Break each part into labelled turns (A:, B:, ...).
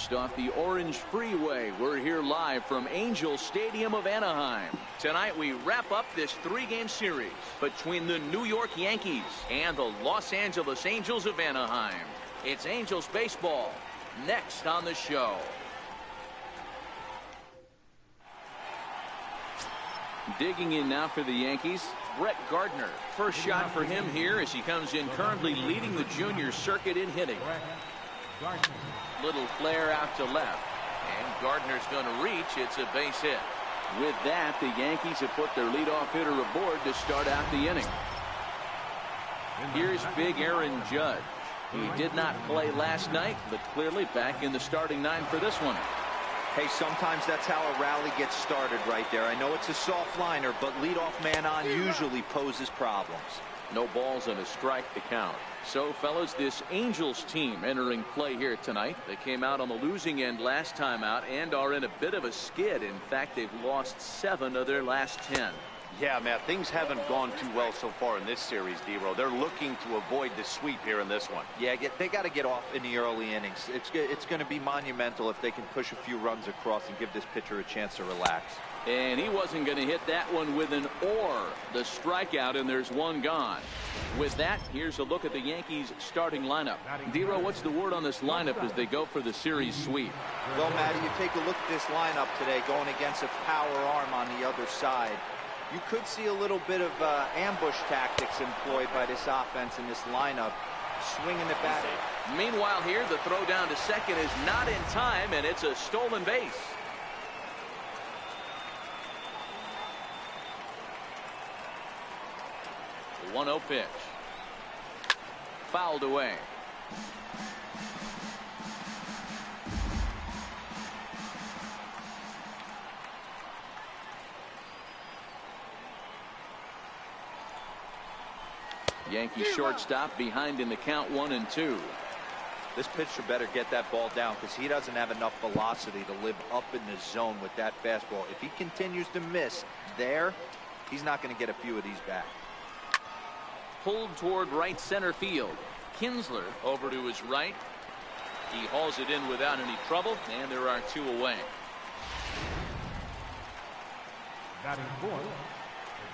A: Just off the Orange Freeway, we're here live from Angel Stadium of Anaheim. Tonight we wrap up this 3-game series between the New York Yankees and the Los Angeles Angels of Anaheim. It's Angels baseball next on the show. Digging in now for the Yankees, Brett Gardner. First shot for him here as he comes in currently leading the junior circuit in hitting. Little flare out to left, and Gardner's going to reach. It's a base hit. With that, the Yankees have put their leadoff hitter aboard to start out the inning. Here's big Aaron Judge. He did not play last night, but clearly back in the starting 9 for this one.
B: Hey, sometimes that's how a rally gets started right there. I know it's a soft liner, but leadoff man on usually poses problems.
A: No balls and a strike to count. So, fellas, this Angels team entering play here tonight. They came out on the losing end last time out and are in a bit of a skid. In fact, they've lost 7 of their last 10.
C: Yeah, Matt, things haven't gone too well so far in this series, D-Row. They're looking to avoid the sweep here in this one.
B: Yeah, they got to get off in the early innings. It's going to be monumental if they can push a few runs across and give this pitcher a chance to relax.
A: And he wasn't going to hit that one with an or. The strikeout, and there's one gone. With that, here's a look at the Yankees starting lineup. D-Row, what's the word on this lineup as they go for the series sweep?
B: Well, Matty, you take a look at this lineup today going against a power arm on the other side. You could see a little bit of ambush tactics employed by this offense in this lineup. Swinging the bat.
A: Meanwhile here, the throw down to second is not in time, and it's a stolen base. The 1-0 pitch. Fouled away. Yankee shortstop behind in the count 1-2.
B: This pitcher better get that ball down because he doesn't have enough velocity to live up in the zone with that fastball. If he continues to miss there, he's not going to get a few of these back.
A: Pulled toward right center field. Kinsler over to his right. He hauls it in without any trouble, and there are 2 away.
D: Batting fourth,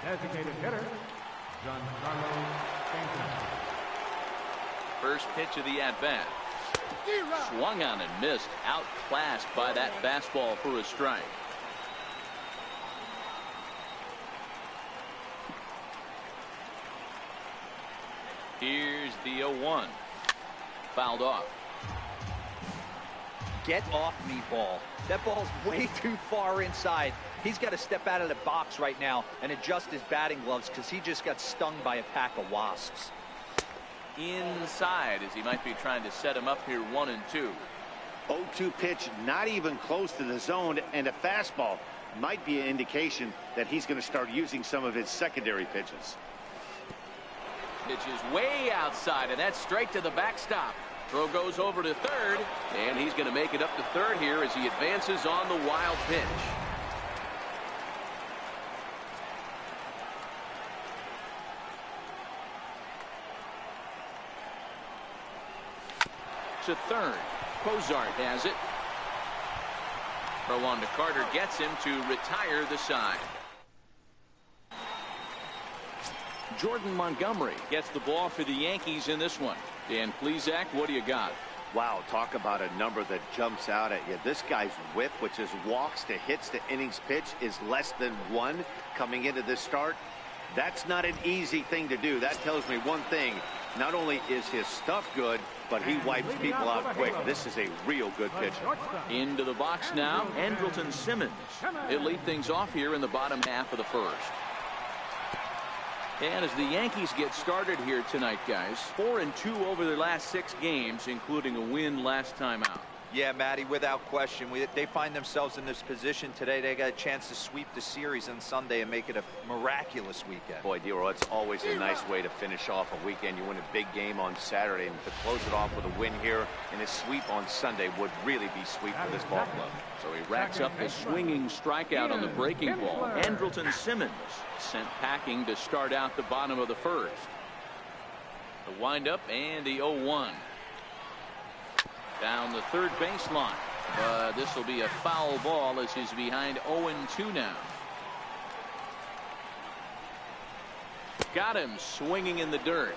D: the designated hitter, Giancarlo Stanton.
A: First pitch of the at-bat. Swung on and missed. Outclassed by that fastball for a strike. Here's the 0-1. Fouled off.
B: Get off me, ball. That ball's way too far inside. He's got to step out of the box right now and adjust his batting gloves because he just got stung by a pack of wasps.
A: Inside as he might be trying to set him up here 1-2.
C: 0-2 pitch, not even close to the zone, and a fastball might be an indication that he's going to start using some of his secondary pitches.
A: Pitch is way outside, and that's straight to the backstop. Throw goes over to third, and he's going to make it up to third here as he advances on the wild pitch. To third. Cozart has it. Throw on to Carter gets him to retire the side. Jordan Montgomery gets the ball for the Yankees in this one. Dan Plesac, what do you got?
C: Wow, talk about a number that jumps out at you. This guy's whip, which is walks to hits to innings pitch, is less than 1 coming into this start. That's not an easy thing to do. That tells me one thing. Not only is his stuff good, but he wipes people out quick. This is a real good pitcher.
A: Into the box now, Andrelton Simmons. He'll lead things off here in the bottom half of the first. And as the Yankees get started here tonight, guys, 4-2 over their last 6 games, including a win last time out.
B: Yeah, Matty, without question. They find themselves in this position today. They got a chance to sweep the series on Sunday and make it a miraculous weekend.
C: Boy, D-Row, it's always a nice way to finish off a weekend. You win a big game on Saturday, and to close it off with a win here and a sweep on Sunday would really be sweet for this ball club.
A: So he racks up a swinging strikeout on the breaking ball. Andrelton Simmons sent packing to start out the bottom of the first. The windup and the 0-1. Down the third baseline. This will be a foul ball as he's behind 0-2 now. Got him swinging in the dirt.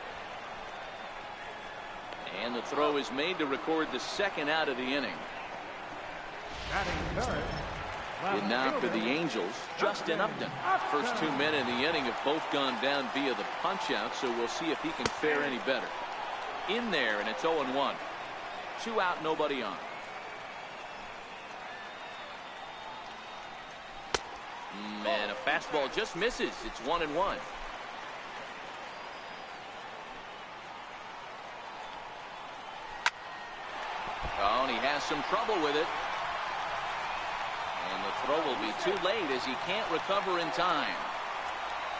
A: And the throw is made to record the second out of the inning. And now for the Angels, Justin Upton. First 2 men in the inning have both gone down via the punch-out, so we'll see if he can fare any better. In there, and it's 0-1. 2 out, nobody on. And a fastball just misses. It's 1-1. Oh, and he has some trouble with it. And the throw will be too late as he can't recover in time.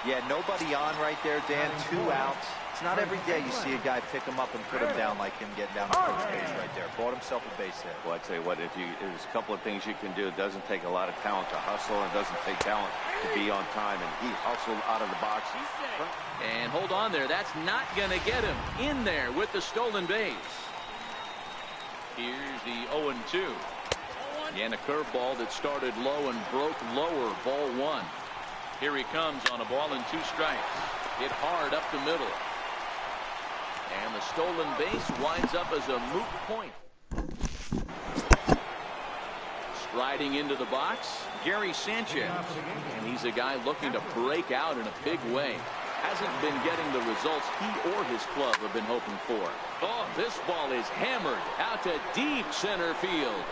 B: Yeah, nobody on right there, Dan. 2 outs. It's not every day you see a guy pick him up and put him down like him getting down the first base right there. Bought himself a base hit.
C: Well, I tell you what, there's a couple of things you can do. It doesn't take a lot of talent to hustle, and it doesn't take talent to be on time. And he hustled out of the box.
A: And hold on there. That's not going to get him in there with the stolen base. Here's the 0-2. And a curveball that started low and broke lower. Ball 1. Here he comes on a ball and 2 strikes. Hit hard up the middle. And the stolen base winds up as a moot point. Striding into the box, Gary Sanchez. And he's a guy looking to break out in a big way. Hasn't been getting the results he or his club have been hoping for. Oh, this ball is hammered out to deep center field.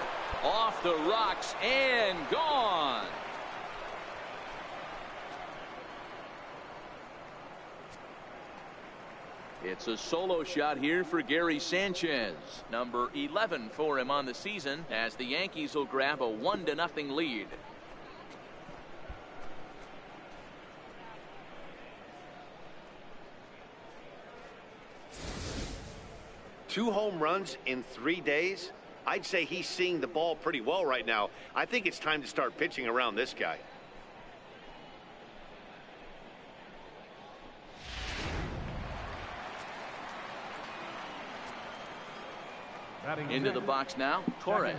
A: Off the rocks and gone. It's a solo shot here for Gary Sanchez. Number 11 for him on the season as the Yankees will grab a 1-0 lead.
C: Two home runs in 3 days. I'd say he's seeing the ball pretty well right now. I think it's time to start pitching around this guy.
A: Into the box now, Torres.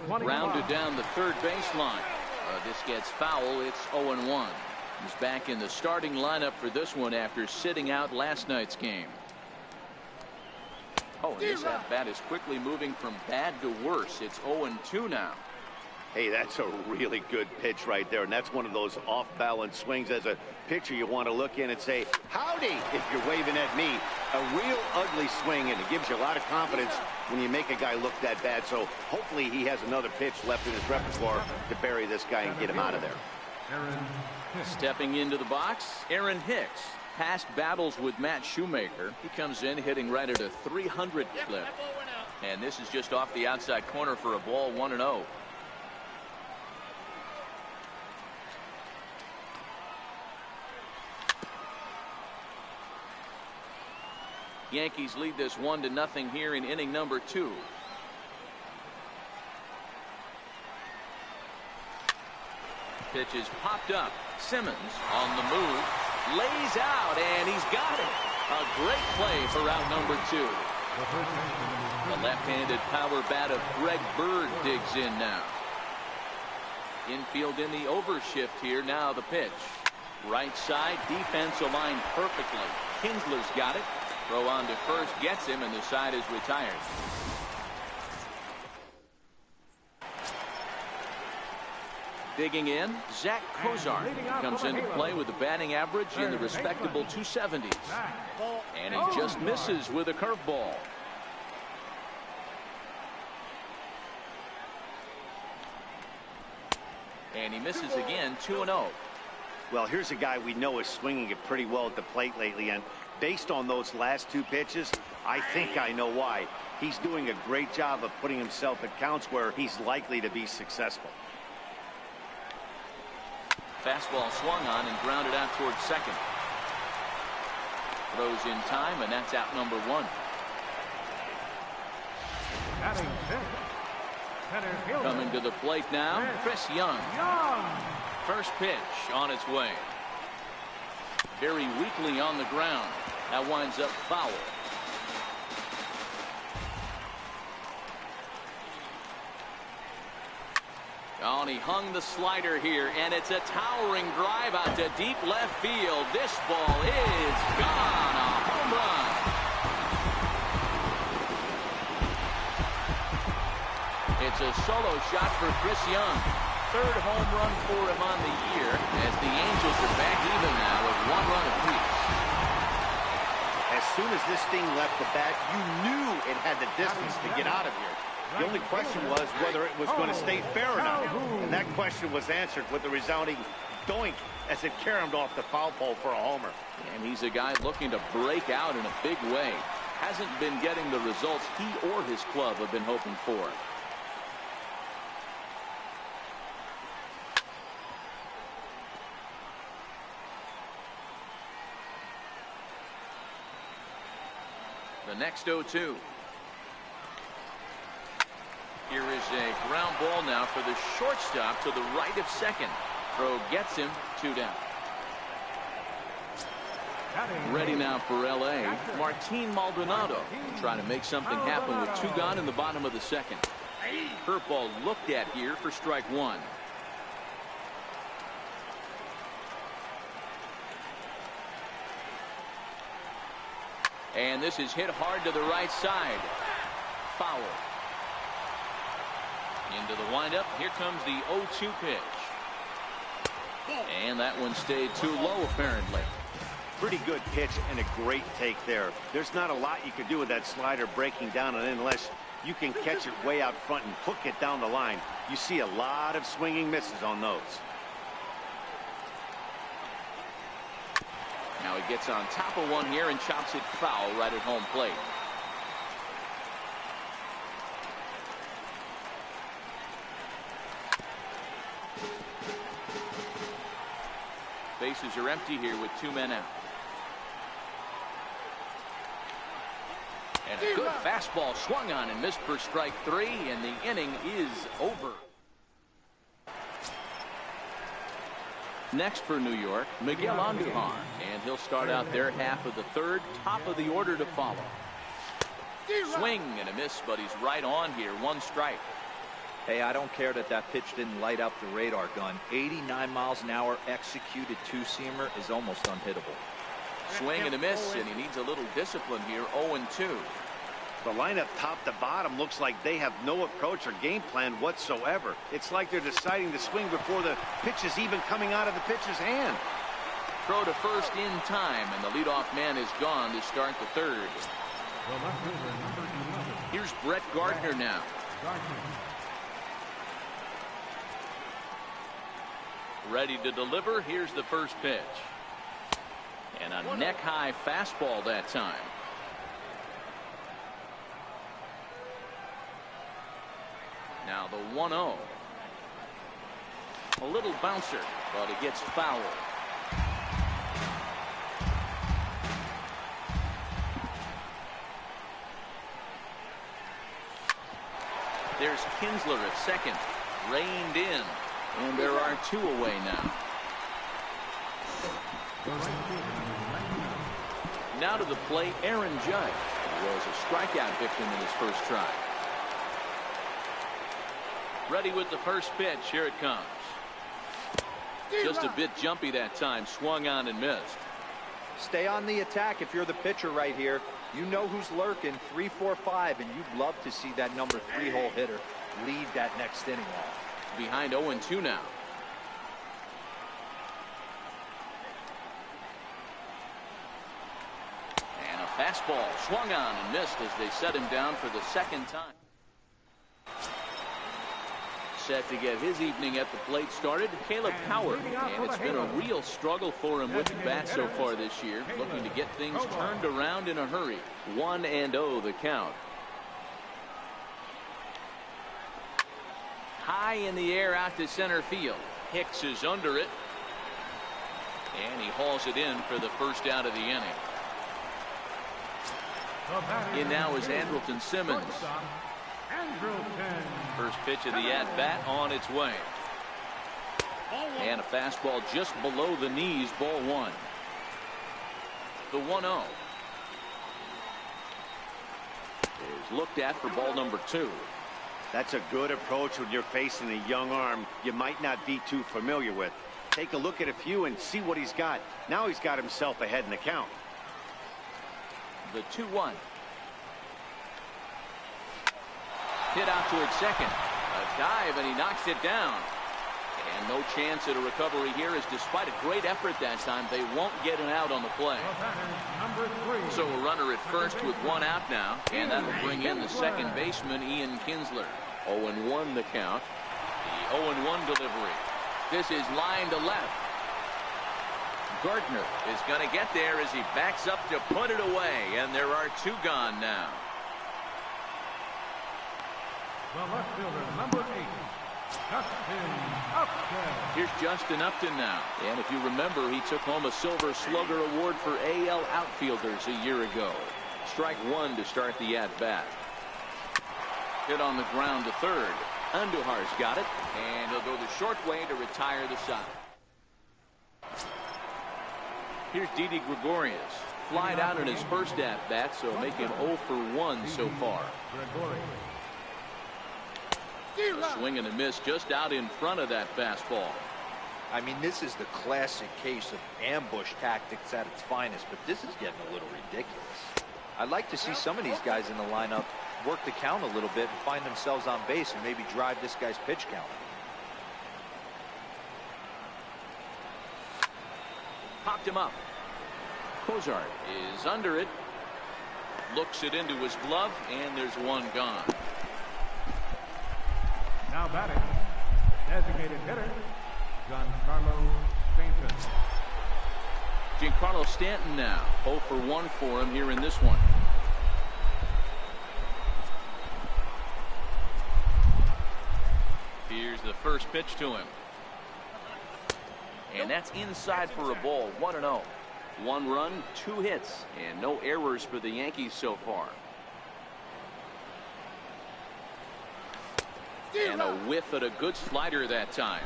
A: Rounded down the third baseline. This gets foul. It's 0-1. He's back in the starting lineup for this one after sitting out last night's game. Oh, and this at-bat is quickly moving from bad to worse. It's 0-2 now.
C: Hey, that's a really good pitch right there, and that's one of those off-balance swings. As a pitcher, you want to look in and say, howdy, if you're waving at me. A real ugly swing, and it gives you a lot of confidence when you make a guy look that bad. So hopefully he has another pitch left in his repertoire to bury this guy and get him out of there.
A: Stepping into the box, Aaron Hicks. Past battles with Matt Shoemaker. He comes in hitting right at a 300 clip. And this is just off the outside corner for a ball, 1-0. Yankees lead this 1-0 here in inning number 2. Pitch is popped up. Simmons on the move. Lays out, and he's got it. A great play for out number 2. The left-handed power bat of Greg Bird digs in now. Infield in the overshift here. Now the pitch. Right side, defense aligned perfectly. Kinsler's got it. Throw on to first, gets him, and the side is retired. Digging in, Zach Kozar comes into play with a batting average in the respectable 270s. And he just misses with a curveball. And he misses again, 2-0.
C: Well, here's a guy we know is swinging it pretty well at the plate lately, and based on those last 2 pitches, I think I know why. He's doing a great job of putting himself at counts where he's likely to be successful.
A: Fastball swung on and grounded out towards second. Throws in time, and that's out number 1. Coming to the plate now, Chris Young. First pitch on its way. Very weakly on the ground. That winds up foul. Oh, and he hung the slider here, and it's a towering drive out to deep left field. This ball is gone. A home run. It's a solo shot for Chris Young. Third home run for him on the year, as the Angels are back even now with 1 run apiece.
C: As soon as this thing left the bat, you knew it had the distance to get out of here. The only question was whether it was going to stay fair or not. And that question was answered with a resounding doink as it caromed off the foul pole for a homer.
A: And he's a guy looking to break out in a big way. Hasn't been getting the results he or his club have been hoping for. The next 0-2. Here is a ground ball now for the shortstop to the right of second. Throw gets him 2 down. Ready now for L.A. Martin Maldonado trying to make something happen with 2 gone in the bottom of the second. Curveball looked at here for strike 1. And this is hit hard to the right side. Foul. Into the windup. Here comes the 0-2 pitch. And that one stayed too low, apparently.
C: Pretty good pitch and a great take there. There's not a lot you can do with that slider breaking down, and unless you can catch it way out front and hook it down the line, you see a lot of swinging misses on those.
A: Now he gets on top of one here and chops it foul right at home plate. Bases are empty here with 2 men out. And a good fastball swung on and missed for strike 3, and the inning is over. Next for New York, Miguel Andujar, and he'll start out their half of the third, top of the order to follow. Swing and a miss, but he's right on here. 1 strike.
B: Hey, I don't care that that pitch didn't light up the radar gun. 89 miles an hour executed 2-seamer is almost unhittable.
A: Swing and a miss, and he needs a little discipline here. 0-2.
C: The lineup top to bottom looks like they have no approach or game plan whatsoever. It's like they're deciding to swing before the pitch is even coming out of the pitcher's hand.
A: Throw to first in time, and the leadoff man is gone to start the third. Here's Brett Gardner now. Ready to deliver. Here's the first pitch. And a neck-high fastball that time. Now the 1-0. A little bouncer, but it gets fouled. There's Kinsler at second. Reined in. And there are 2 away now. Now to the plate, Aaron Judge was a strikeout victim in his first try. Ready with the first pitch. Here it comes. Just a bit jumpy that time. Swung on and missed.
B: Stay on the attack if you're the pitcher right here. You know who's lurking. 3, 4, 5, and you'd love to see that number 3-hole hitter lead that next inning off.
A: Behind 0-2 now. And a fastball swung on and missed as they set him down for the second time. Set to get his evening at the plate started, Caleb Howard, and it's been a real struggle for him with the bat so far this year, looking to get things turned around in a hurry. 1-0 the count. High in the air out to center field. Hicks is under it, and he hauls it in for the first out of the inning. In now is Andrelton Simmons. First pitch of the at-bat on its way. And a fastball just below the knees, ball 1. The 1-0 is looked at for ball number 2.
C: That's a good approach when you're facing a young arm you might not be too familiar with. Take a look at a few and see what he's got. Now he's got himself ahead in the count.
A: The 2-1. Hit out towards second. A dive, and he knocks it down. And no chance at a recovery here, as despite a great effort that time, they won't get an out on the play. So a runner at first with one out now, and that will bring in the second baseman, Ian Kinsler. 0-1 the count. The 0-1 delivery. This is line to left. Gardner is going to get there as he backs up to put it away, and there are two gone now.
D: The left fielder, number 8, Justin Upton.
A: Here's Justin Upton now. And if you remember, he took home a Silver Slugger Award for AL outfielders a year ago. Strike one to start the at-bat. Hit on the ground to third. Andujar's got it, and he'll go the short way to retire the side. Here's Didi Gregorius. Flied out in his first at-bat, so make him 0 for 1 so far. A swing and a miss just out in front of that fastball.
B: I mean, this is the classic case of ambush tactics at its finest, but this is getting a little ridiculous. I'd like to see some of these guys in the lineup work the count a little bit and find themselves on base and maybe drive this guy's pitch count.
A: Popped him up. Cozart is under it. Looks it into his glove, and there's one gone.
D: Now batting, designated hitter, Giancarlo Stanton.
A: Giancarlo Stanton now 0 for 1 for him here in this one. Here's the first pitch to him. And that's inside for a ball. 1-0. 1 run, 2 hits, and no errors for the Yankees so far. And a whiff at a good slider that time.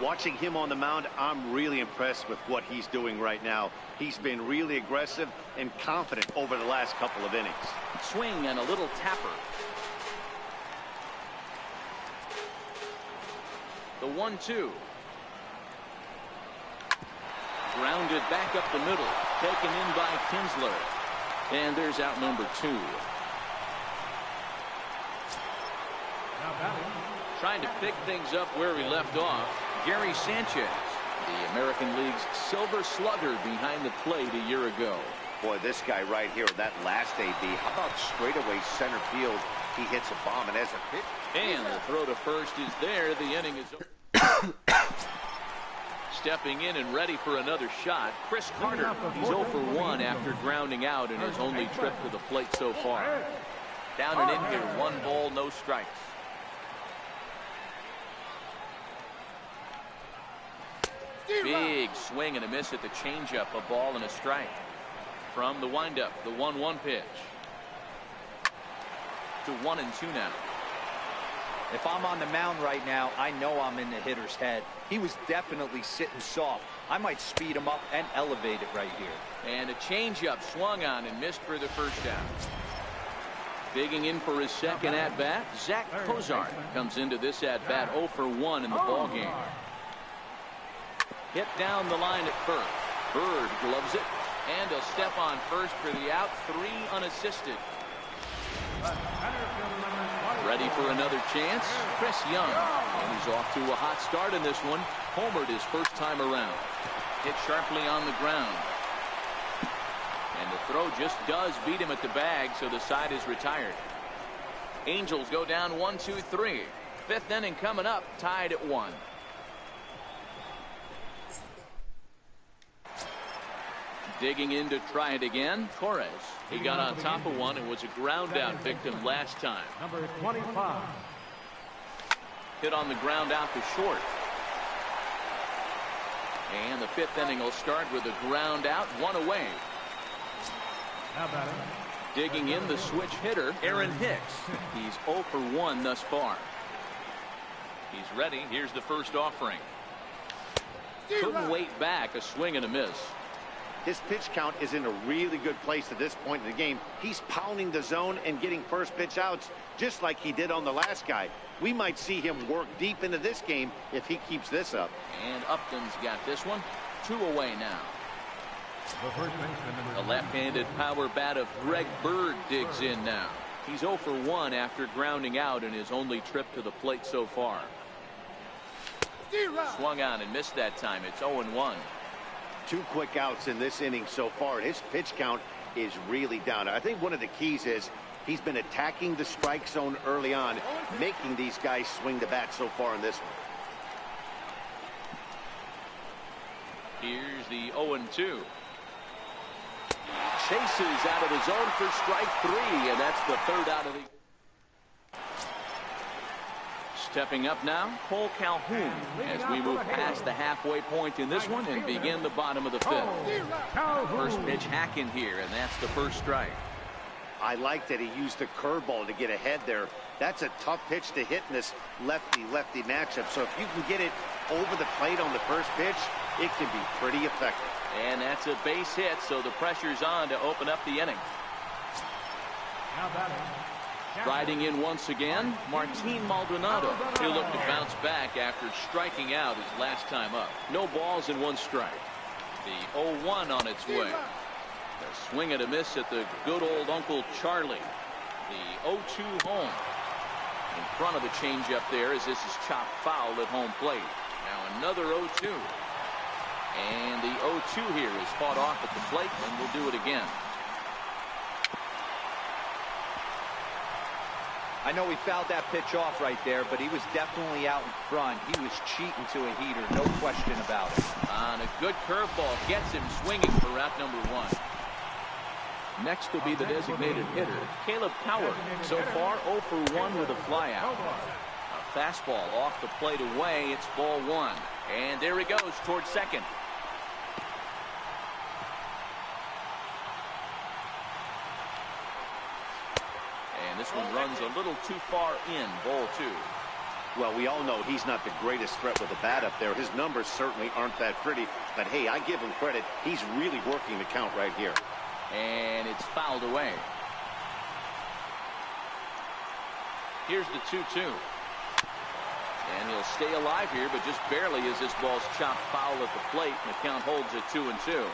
C: Watching him on the mound, I'm really impressed with what he's doing right now. He's been really aggressive and confident over the last couple of innings.
A: Swing and a little tapper. The 1-2. Grounded back up the middle. Taken in by Kinsler. And there's out number 2. Trying to pick things up where he left off, Gary Sanchez, the American League's Silver Slugger behind the plate a year ago.
C: Boy, this guy right here, that last AB, how about straightaway center field? He hits a bomb, and as a pitch.
A: And the throw to first is there. The inning is over. Stepping in and ready for another shot, Chris Carter. He's 0 for 1 after grounding out in his only trip to the plate so far. Down and in here, 1 ball, no strikes. Big swing and a miss at the changeup, a ball and a strike. From the windup, the 1-1 pitch. To 1-2 now.
B: If I'm on the mound right now, I know I'm in the hitter's head. He was definitely sitting soft. I might speed him up and elevate it right here.
A: And a changeup swung on and missed for the first down. Digging in for his second at-bat, Zach Cozart comes into this at-bat 0 for 1 in the ballgame. Hit down the line at first. Bird gloves it, and he'll step on first for the out. 3 unassisted. Ready for another chance, Chris Young. And he's off to a hot start in this one. Homered his first time around. Hit sharply on the ground. And the throw just does beat him at the bag, so the side is retired. Angels go down 1-2-3. 5th inning coming up, tied at 1. Digging in to try it again, Torres. He got on top of one and was a ground out victim last time.
D: Number 25.
A: Hit on the ground out to short. And the 5th inning will start with a ground out, 1 away. Digging in the switch hitter, Aaron Hicks. He's 0 for 1 thus far. He's ready. Here's the first offering. Couldn't wait back, a swing and a miss.
C: His pitch count is in a really good place at this point in the game. He's pounding the zone and getting first pitch outs just like he did on the last guy. We might see him work deep into this game if he keeps this up.
A: And Upton's got this one. 2 away now. The left-handed power bat of Greg Bird digs in now. He's 0 for 1 after grounding out in his only trip to the plate so far. Swung on and missed that time. It's 0-1.
C: 2 quick outs in this inning so far. His pitch count is really down. I think one of the keys is he's been attacking the strike zone early on, making these guys swing the bat so far in this one.
A: Here's the 0-2. Chases out of the zone for strike 3, and that's the 3rd out of the. Stepping up now, Cole Calhoun, as we move past the halfway point in this one and begin the bottom of the 5th. First pitch hack in here, and that's the first strike.
C: I like that he used the curveball to get ahead there. That's a tough pitch to hit in this lefty-lefty matchup. So if you can get it over the plate on the first pitch, it can be pretty effective.
A: And that's a base hit, so the pressure's on to open up the inning. Riding in once again, Martin Maldonado. He'll look to bounce back after striking out his last time up. No balls and 1 strike. The 0-1 on its way. A swing and a miss at the good old Uncle Charlie. The 0-2 home. In front of the changeup there as this is chopped foul at home plate. Now another 0-2. And the 0-2 here is fought off at the plate, and we'll do it again.
B: I know he fouled that pitch off right there, but he was definitely out in front. He was cheating to a heater, no question about it.
A: On a good curveball, gets him swinging for route number 1. Next will be the designated hitter, Caleb Coward. So far, 0 for 1 with a flyout. A fastball off the plate away. It's ball 1. And there he goes towards second. And this one runs a little too far in, ball 2.
C: Well, we all know he's not the greatest threat with the bat up there. His numbers certainly aren't that pretty. But, hey, I give him credit. He's really working the count right here.
A: And it's fouled away. Here's the 2-2. And he'll stay alive here, but just barely as this ball's chopped foul at the plate. And the count holds at 2-2.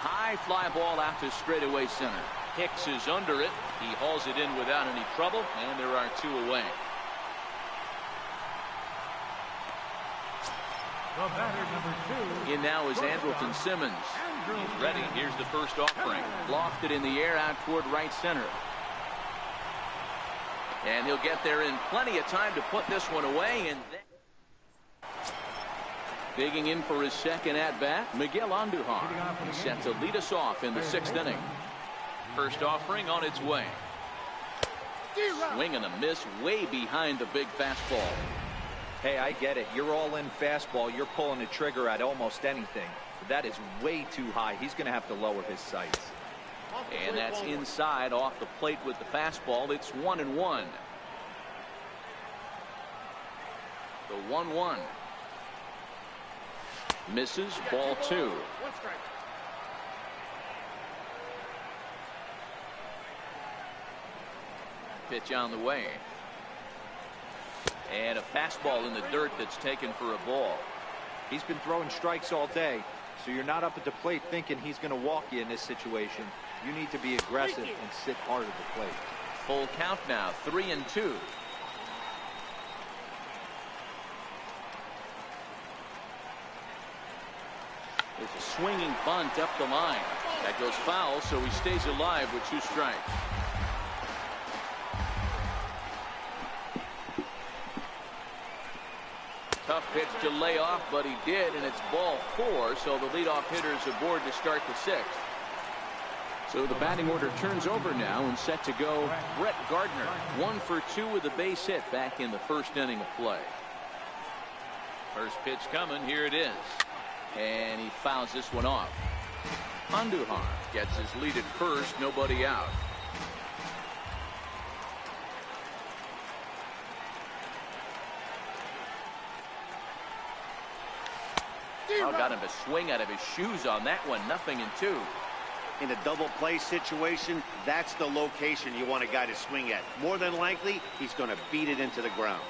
A: High fly ball out to straightaway center. Hicks is under it. He hauls it in without any trouble, and there are 2 away.
D: The batter, number 2.
A: In now is Andrelton Simmons. He's ready. Here's the first offering. Lofted in the air out toward right center. And he'll get there in plenty of time to put this one away. And digging in for his second at-bat, Miguel Andujar. He's set to lead us off in the 6th inning. First offering on its way. Swing and a miss way behind the big fastball.
B: Hey, I get it. You're all in fastball. You're pulling the trigger at almost anything. But that is way too high. He's going to have to lower his sights.
A: And that's inside off the plate with the fastball. It's 1-1. The 1-1. Misses, ball 2. Pitch on the way. And a fastball in the dirt that's taken for a ball.
B: He's been throwing strikes all day, so you're not up at the plate thinking he's going to walk you in this situation. You need to be aggressive and sit hard at the plate.
A: Full count now, 3-2. There's a swinging bunt up the line. That goes foul, so he stays alive with 2 strikes. Tough pitch to lay off, but he did, and it's ball 4, so the leadoff hitter is aboard to start the 6th. So the batting order turns over now and set to go Brett Gardner. 1 for 2 with a base hit back in the 1st inning of play. First pitch coming, here it is. And he fouls this one off. Andujar gets his lead at first, nobody out. Oh, got him to swing out of his shoes on that one. 0-2.
C: In a double play situation, that's the location you want a guy to swing at. More than likely, he's going to beat it into the ground.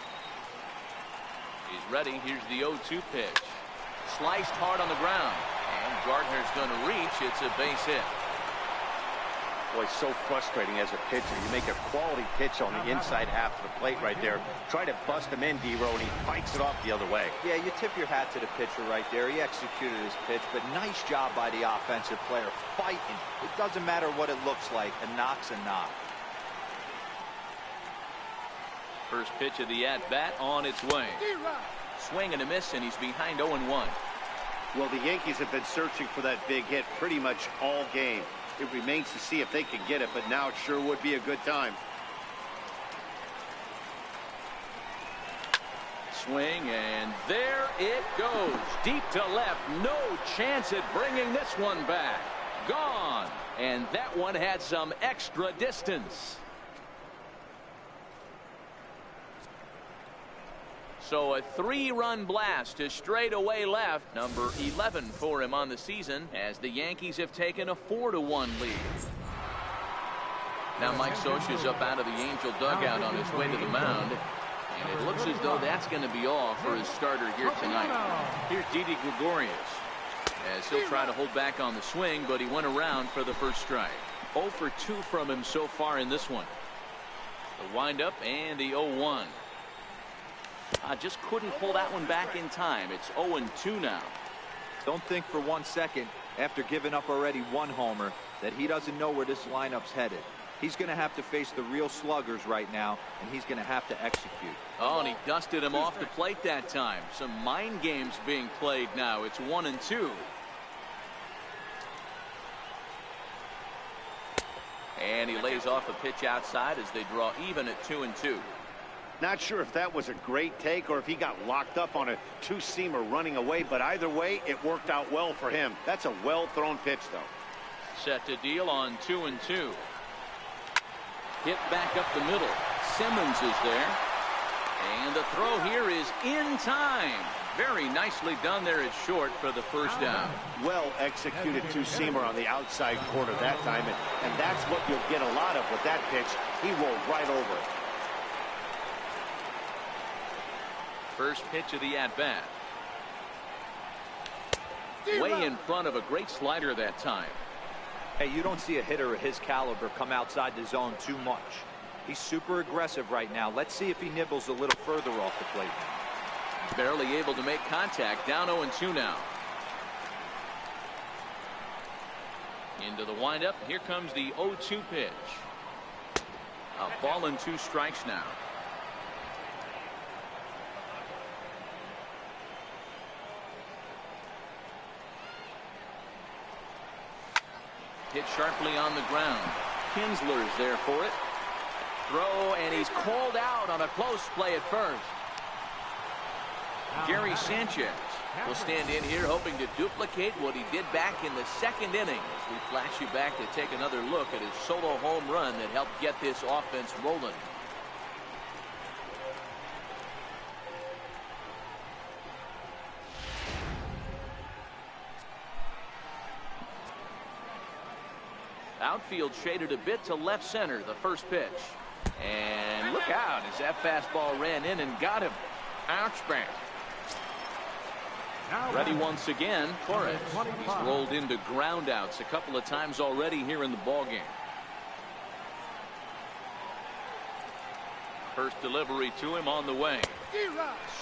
A: He's ready. Here's the 0-2 pitch. Sliced hard on the ground. And Gardner's going to reach. It's a base hit.
C: Boy, it's so frustrating as a pitcher. You make a quality pitch on the inside half of the plate right there. Try to bust him in, D-Row, and he fights it off the other way.
B: Yeah, you tip your hat to the pitcher right there. He executed his pitch, but nice job by the offensive player fighting. It doesn't matter what it looks like. A knock's a knock.
A: First pitch of the at-bat on its way. Swing and a miss, and he's behind 0-1.
C: Well, the Yankees have been searching for that big hit pretty much all game. It remains to see if they can get it, but now it sure would be a good time.
A: Swing, and there it goes. Deep to left. No chance at bringing this one back. Gone. And that one had some extra distance. So a 3-run blast to straightaway left. Number 11 for him on the season as the Yankees have taken a 4-1 lead. Now Mike Scioscia's up out of the Angel dugout on his way to the mound. And it looks as though that's going to be all for his starter here tonight. Here's Didi Gregorius as he'll try to hold back on the swing, but he went around for the first strike. 0 for 2 from him so far in this one. The windup and the 0-1. Just couldn't pull that one back in time. It's 0-2 now.
B: Don't think for 1 second, after giving up already 1 homer, that he doesn't know where this lineup's headed. He's going to have to face the real sluggers right now, and he's going to have to execute.
A: Oh, and he dusted him off the plate that time. Some mind games being played now. It's 1-2. And he lays off a pitch outside as they draw even at 2-2.
C: Not sure if that was a great take or if he got locked up on a two-seamer running away, but either way, it worked out well for him. That's a well-thrown pitch, though.
A: Set to deal on 2-2. Hit back up the middle. Simmons is there. And the throw here is in time. Very nicely done there at short for the first down.
C: Well executed two-seamer on the outside corner that time, and that's what you'll get a lot of with that pitch. He rolled right over it.
A: First pitch of the at-bat. Way in front of a great slider that time.
B: Hey, you don't see a hitter of his caliber come outside the zone too much. He's super aggressive right now. Let's see if he nibbles a little further off the plate.
A: Barely able to make contact. Down 0-2 now. Into the windup. Here comes the 0-2 pitch. A ball and 2 strikes now. Hit sharply on the ground. Kinsler's there for it. Throw, and he's called out on a close play at first. Gary Sanchez will stand in here hoping to duplicate what he did back in the second inning. As we flash you back to take another look at his solo home run that helped get this offense rolling. Outfield shaded a bit to left center. The first pitch. And look out as that fastball ran in and got him. Ouch bang. Ready once again. Torres. He's rolled into groundouts a couple of times already here in the ballgame. First delivery to him on the way.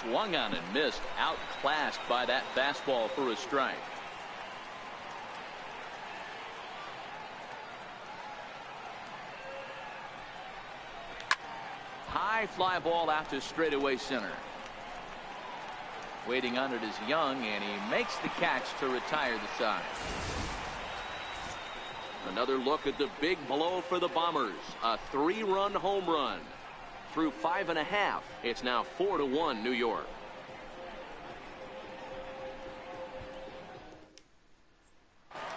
A: Swung on and missed. Outclassed by that fastball for a strike. High fly ball out to straightaway center. Waiting on it is Young, and he makes the catch to retire the side. Another look at the big blow for the Bombers. A 3-run home run. Through 5.5. It's now 4-1 New York.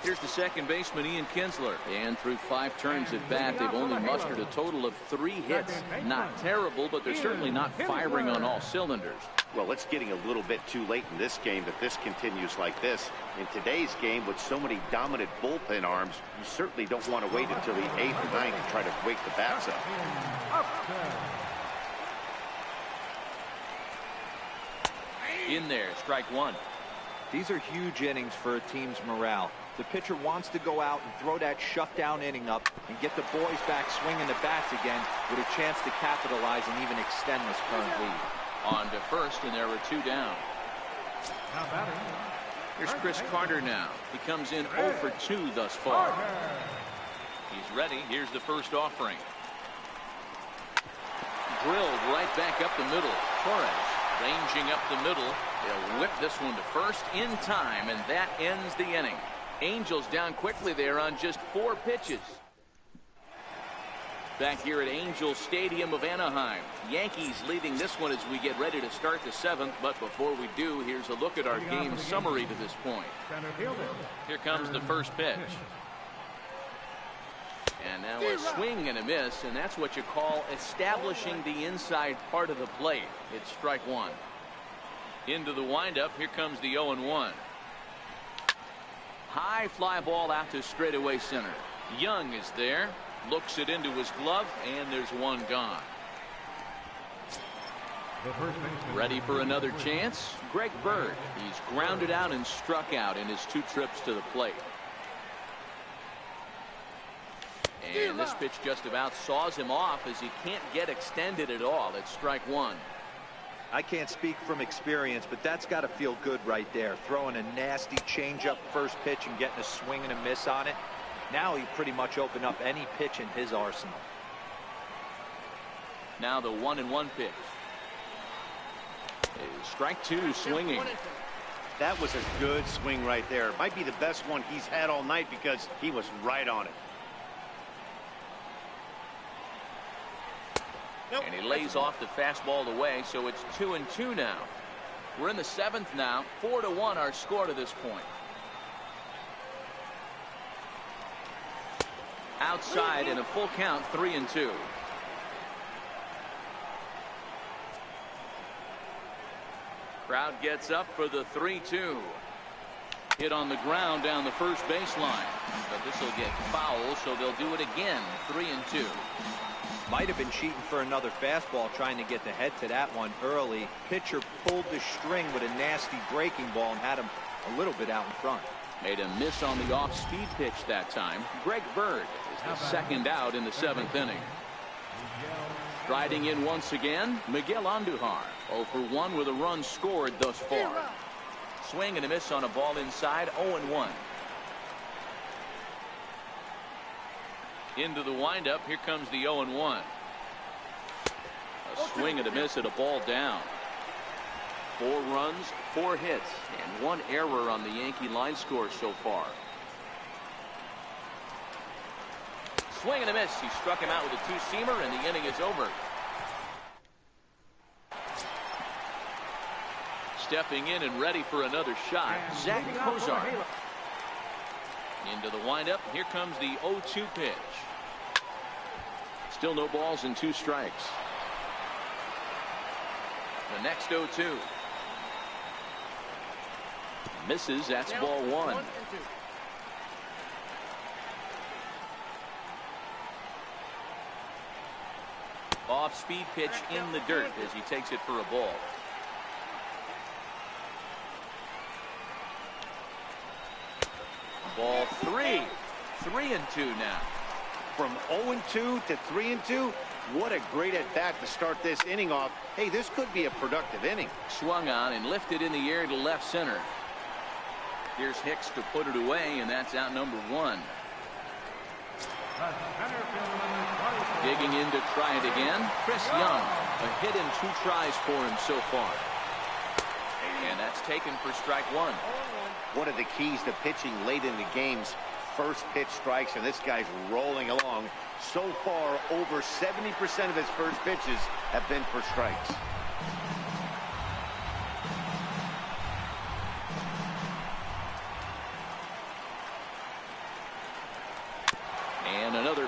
A: Here's the second baseman, Ian Kinsler. And through 5 turns at bat, they've only mustered a total of 3 hits. Not terrible, but they're certainly not firing on all cylinders.
C: Well, it's getting a little bit too late in this game if this continues like this. In today's game, with so many dominant bullpen arms, you certainly don't want to wait until the 8th or 9th to try to wake the bats up.
A: In there, strike 1.
B: These are huge innings for a team's morale. The pitcher wants to go out and throw that shutdown inning up and get the boys back swinging the bats again with a chance to capitalize and even extend this current lead.
A: On to first, and there are 2 down. Here's Chris Carter now. He comes in 0 for 2 thus far. He's ready. Here's the first offering. Drilled right back up the middle. Torres ranging up the middle. They'll whip this one to first in time, and that ends the inning. Angels down quickly there on just 4 pitches. Back here at Angel Stadium of Anaheim. Yankees leading this one as we get ready to start the 7th. But before we do, here's a look at our game summary to this point. Here comes the first pitch. And now a swing and a miss, and that's what you call establishing the inside part of the plate. It's strike 1. Into the windup. Here comes the 0-1. High fly ball out to straightaway center. Young is there. Looks it into his glove, and there's 1 gone. Ready for another chance. Greg Bird. He's grounded out and struck out in his 2 trips to the plate. And this pitch just about saws him off as he can't get extended at all. It's strike 1.
B: I can't speak from experience, but that's got to feel good right there. Throwing a nasty changeup first pitch and getting a swing and a miss on it. Now he pretty much opened up any pitch in his arsenal.
A: Now the 1-1 pitch. Strike 2 swinging.
C: That was a good swing right there. Might be the best one he's had all night because he was right on it.
A: And he lays off the fastball away, so it's 2-2 now. We're in the 7th now. 4-1 our score to this point. Outside in a full count, 3-2. Crowd gets up for the 3-2. Hit on the ground down the first baseline. But this will get foul, so they'll do it again. 3-2.
B: Might have been cheating for another fastball, trying to get the head to that one early. Pitcher pulled the string with a nasty breaking ball and had him a little bit out in front.
A: Made a miss on the off-speed pitch that time. Greg Bird is the second out in the 7th inning. Striding in once again, Miguel Andujar. 0 for 1 with a run scored thus far. Swing and a miss on a ball inside. 0-1. Into the windup. Here comes the 0-1. A swing and a miss at a ball down. 4 runs, 4 hits, and 1 error on the Yankee line score so far. Swing and a miss. He struck him out with a 2-seamer, and the inning is over. Stepping in and ready for another shot, Zach Kozar. Into the windup. Here comes the 0-2 pitch. Still no balls and 2 strikes. The next 0-2. Misses. That's ball 1. Off-speed pitch in the dirt as he takes it for a ball. Ball 3. 3-2 now.
C: From 0-2 to 3-2, what a great at-bat to start this inning off. Hey, this could be a productive inning.
A: Swung on and lifted in the air to left center. Here's Hicks to put it away, and that's out number 1. Digging in to try it again, Chris Young. A hit in 2 tries for him so far. And that's taken for strike 1.
C: One of the keys to pitching late in the games, first pitch strikes, and this guy's rolling along. So far, over 70% of his first pitches have been for strikes.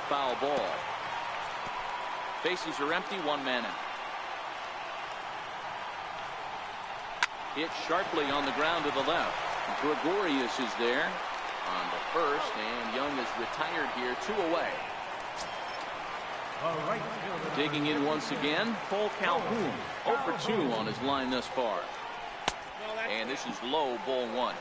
A: foul ball. Bases are empty, 1 man out. Hit sharply on the ground to the left. Gregorius is there on the first, and Young is retired here, 2 away. Digging in once again, Cole Calhoun, 0 for 2 on his line thus far. And this is low, ball 1.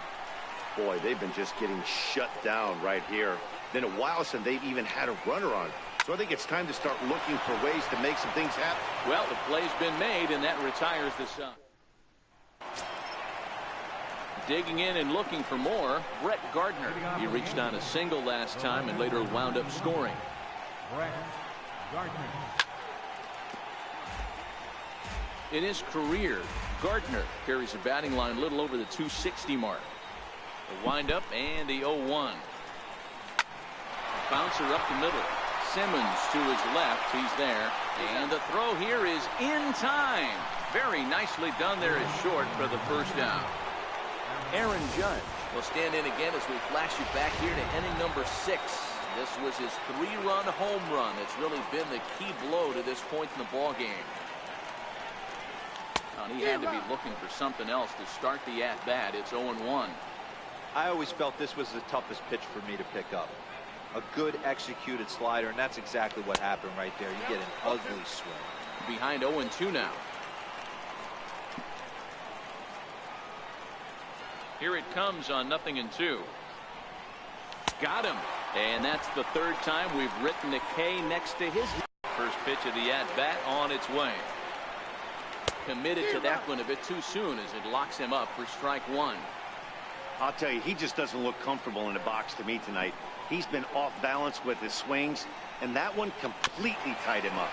C: Boy, they've been just getting shut down right here. Been a while since they've even had a runner on. So I think it's time to start looking for ways to make some things happen.
A: Well, the play's been made, and that retires the side. Digging in and looking for more, Brett Gardner. He reached on a single last time and later wound up scoring.
D: Brett Gardner.
A: In his career, Gardner carries a batting line a little over the 260 mark. The windup and the 0-1. Bouncer up the middle. Simmons to his left. He's there. And the throw here is in time. Very nicely done there at short for the first down. Aaron Judge will stand in again as we flash you back here to inning number 6. This was his 3-run home run. It's really been the key blow to this point in the ball game. And he had to be looking for something else to start the at-bat. It's 0-1.
B: I always felt this was the toughest pitch for me to pick up. A good executed slider, and that's exactly what happened right there. You get an ugly swing.
A: Behind 0-2 now. Here it comes on 0-2. Got him. And that's the 3rd time we've written a K next to his first pitch of the at-bat on its way. Committed to that one a bit too soon as it locks him up for strike 1.
C: I'll tell you, he just doesn't look comfortable in the box to me tonight. He's been off balance with his swings, and that one completely tied him up.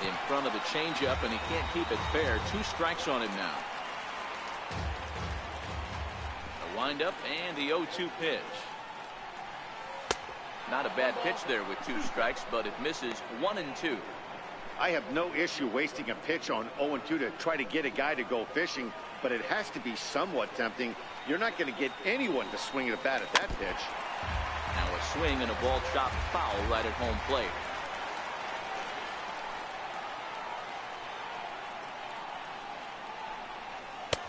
A: In front of the changeup, and he can't keep it fair. 2 strikes on him now. The windup and the 0-2 pitch. Not a bad pitch there with 2 strikes, but it misses 1-2.
C: I have no issue wasting a pitch on 0-2 to try to get a guy to go fishing, but it has to be somewhat tempting. You're not going to get anyone to swing at a bat at that pitch.
A: Now a swing and a ball chopped foul right at home plate.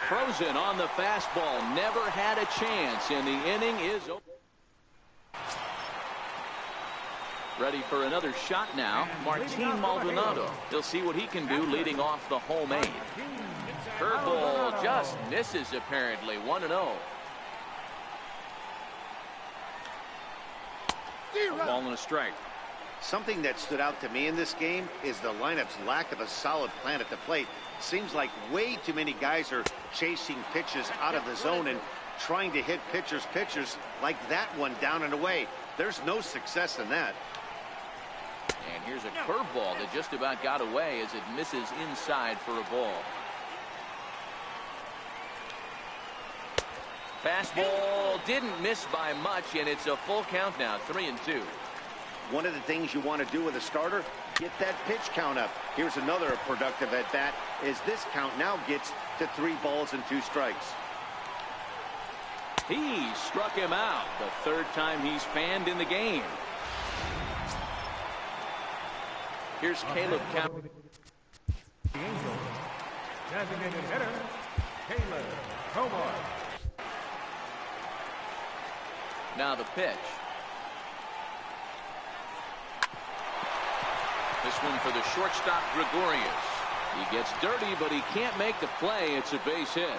A: Frozen on the fastball. Never had a chance, and the inning is over. Ready for another shot now. Martin Maldonado. He'll see what he can do leading off the home 8. Curveball just misses apparently. 1-0. A ball and a strike.
C: Something that stood out to me in this game is the lineup's lack of a solid plan at the plate. Seems like way too many guys are chasing pitches out of the zone and trying to hit pitchers like that one down and away. There's no success in that.
A: And here's a curveball that just about got away as it misses inside for a ball. Fastball didn't miss by much, and it's a full count now, 3-2.
C: One of the things you want to do with a starter, get that pitch count up. Here's another productive at bat as this count now gets to 3 balls and 2 strikes.
A: He struck him out, the 3rd time he's fanned in the game. Here's Caleb Cap.
D: The Angels. Designated hitter, Caleb Comar.
A: Now the pitch. This one for the shortstop, Gregorius. He gets dirty, but he can't make the play. It's a base hit.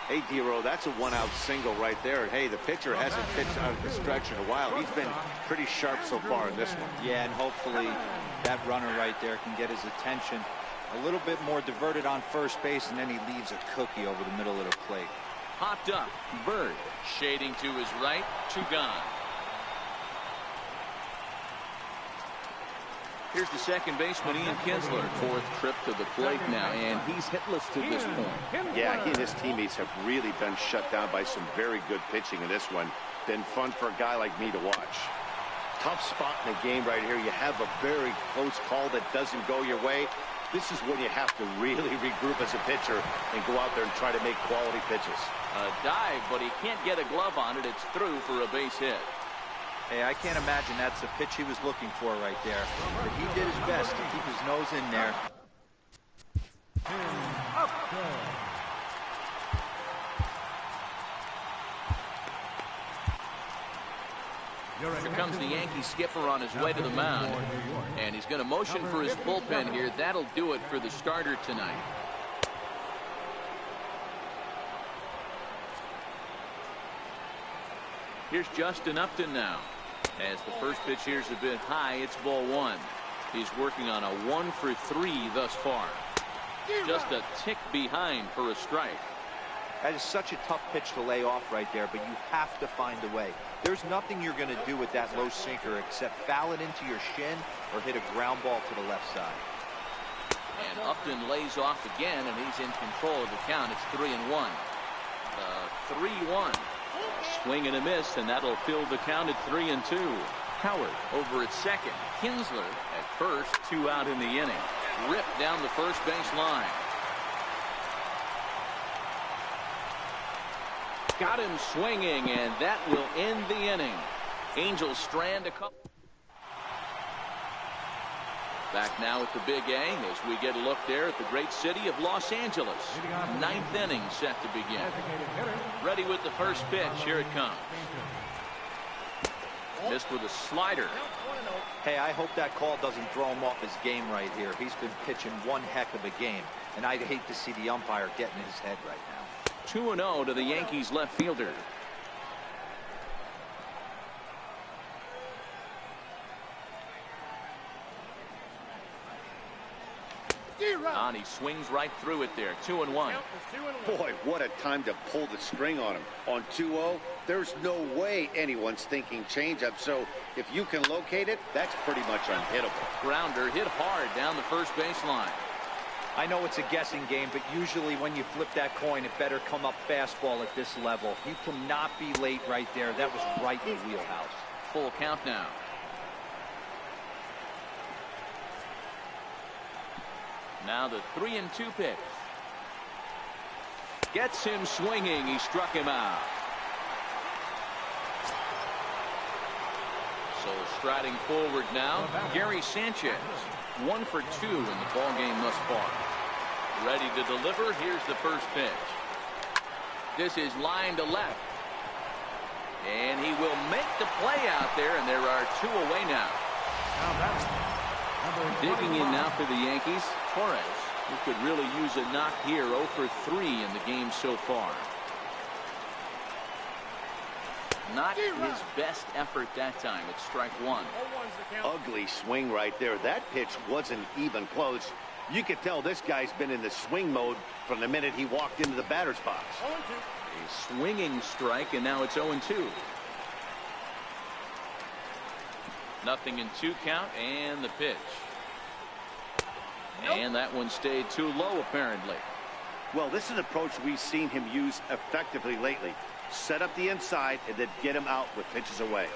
C: Hey, D-Row, that's a 1-out single right there. And hey, the pitcher hasn't pitched out of the stretch in a while. He's been pretty sharp so far in this one.
B: Yeah, and hopefully that runner right there can get his attention a little bit more diverted on first base, and then he leaves a cookie over the middle of the plate.
A: Popped up. Bird shading to his right. 2 gone. Here's the second baseman, Ian Kinsler. 4th trip to the plate now, and he's hitless to this point.
C: Yeah, he and his teammates have really been shut down by some very good pitching in this one. Been fun for a guy like me to watch. Tough spot in the game right here. You have a very close call that doesn't go your way. This is when you have to really regroup as a pitcher and go out there and try to make quality pitches.
A: A dive, but he can't get a glove on it. It's through for a base hit.
B: Hey, I can't imagine that's the pitch he was looking for right there. But he did his best to keep his nose in there.
A: Here comes the Yankee skipper on his way to the mound. And he's going to motion for his bullpen here. That'll do it for the starter tonight. Here's Justin Upton now. As the first pitch here is a bit high, it's ball one. He's working on a 1 for 3 thus far. Just a tick behind for a strike.
B: That is such a tough pitch to lay off right there, but you have to find a way. There's nothing you're going to do with that low sinker except foul it into your shin or hit a ground ball to the left side.
A: And Upton lays off again, and he's in control of the count. It's 3-1. 3-1. Swing and a miss, and that'll fill the count at 3-2. Howard over at second. Kinsler at first. 2 out in the inning. Ripped down the first base line. Got him swinging, and that will end the inning. Angels strand a couple. Back now at the Big A as we get a look there at the great city of Los Angeles. 9th inning set to begin. Ready with the first pitch. Here it comes. Missed with a slider.
B: Hey, I hope that call doesn't throw him off his game right here. He's been pitching one heck of a game, and I'd hate to see the umpire get in his head right now.
A: 2-0 to the Yankees left fielder. On, he swings right through it there. 2-1.
C: Boy, what a time to pull the string on him. On 2-0, there's no way anyone's thinking changeup. So if you can locate it, that's pretty much unhittable.
A: Grounder hit hard down the first baseline.
B: I know it's a guessing game, but usually when you flip that coin, it better come up fastball at this level. You cannot be late right there. That was right in the wheelhouse.
A: Full count now. Now the 3-2 pitch. Gets him swinging. He struck him out. So striding forward now, Gary Sanchez. 1 for 2 in the ball game thus far. Ready to deliver. Here's the first pitch. This is line to left. And he will make the play out there, and there are 2 away now. Digging in now for the Yankees, Torres, who could really use a knock here. 0 for 3 in the game so far. Not his best effort that time. It's strike 1.
C: Ugly swing right there. That pitch wasn't even close. You could tell this guy's been in the swing mode from the minute he walked into the batter's box.
A: A swinging strike, and now it's 0-2. Nothing in 2 count, and the pitch. And that one stayed too low, apparently.
C: Well, this is an approach we've seen him use effectively lately. Set up the inside and then get him out with pitches away.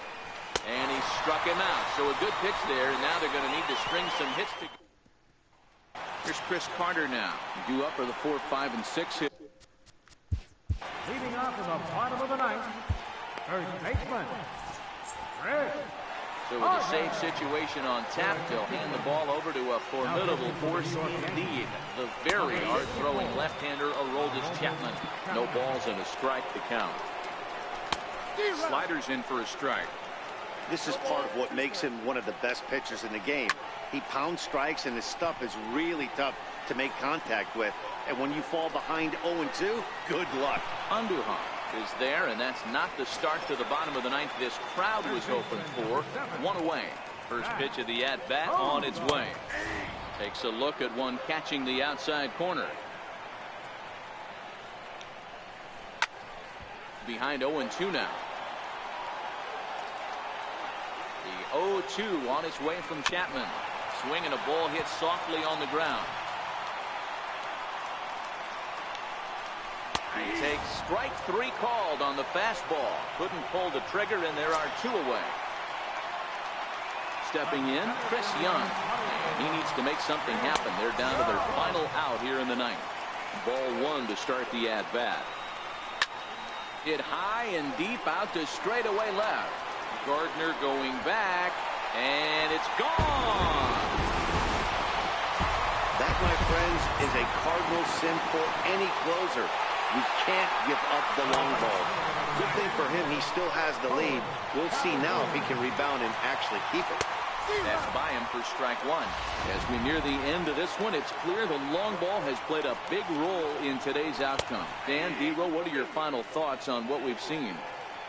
A: And he struck him out. So a good pitch there. And now they're going to need to string some hits together. Here's Chris Carter now. Due up for the 4, 5, and 6 hit.
D: Leading off in the bottom of the 9th, first baseman, Fred.
A: So with a safe situation on tap, they'll hand the ball over to a formidable force indeed. The very hard-throwing left-hander Aroldis Chapman. No balls and a strike to count. Sliders in for a strike.
C: This is part of what makes him one of the best pitchers in the game. He pounds strikes, and his stuff is really tough to make contact with. And when you fall behind 0-2, good luck.
A: Andujar is there, and that's not the start to the bottom of the 9th this crowd was hoping for. 1 away. First pitch of the at-bat on its way. Takes a look at one catching the outside corner. Behind 0-2 now. The 0-2 on its way from Chapman. Swing and a ball hit softly on the ground. He takes strike 3 called on the fastball. Couldn't pull the trigger, and there are 2 away. Stepping in, Chris Young. He needs to make something happen. They're down to their final out here in the 9th. Ball 1 to start the at-bat. Hit high and deep out to straightaway left. Gardner going back, and it's gone.
C: That, my friends, is a cardinal sin for any closer. You can't give up the long ball. Good thing for him, he still has the lead. We'll see now if he can rebound and actually keep it.
A: That's by him for strike one. As we near the end of this one, it's clear the long ball has played a big role in today's outcome. Dan, D-Row, what are your final thoughts on what we've seen?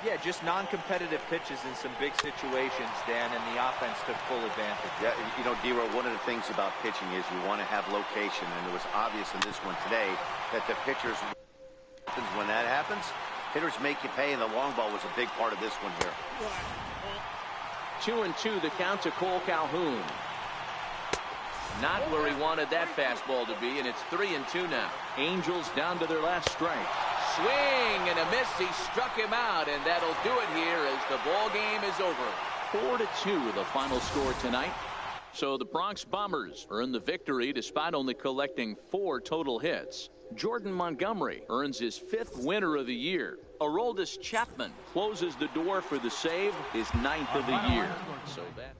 B: Yeah, just non-competitive pitches in some big situations, Dan, and the offense took full advantage.
C: Yeah, you know, D-Row, one of the things about pitching is you want to have location, and it was obvious in this one today that the pitchers, when that happens, hitters make you pay, and the long ball was a big part of this one here.
A: 2-2 the count to Cole Calhoun. Not where he wanted that fastball to be, and it's 3-2 now. Angels down to their last strike. Swing and a miss. He struck him out, and that'll do it here as the ball game is over. 4-2 the final score tonight. So the Bronx Bombers earn the victory despite only collecting 4 total hits. Jordan Montgomery earns his 5th winner of the year. Aroldis Chapman closes the door for the save, his 9th of the year. So that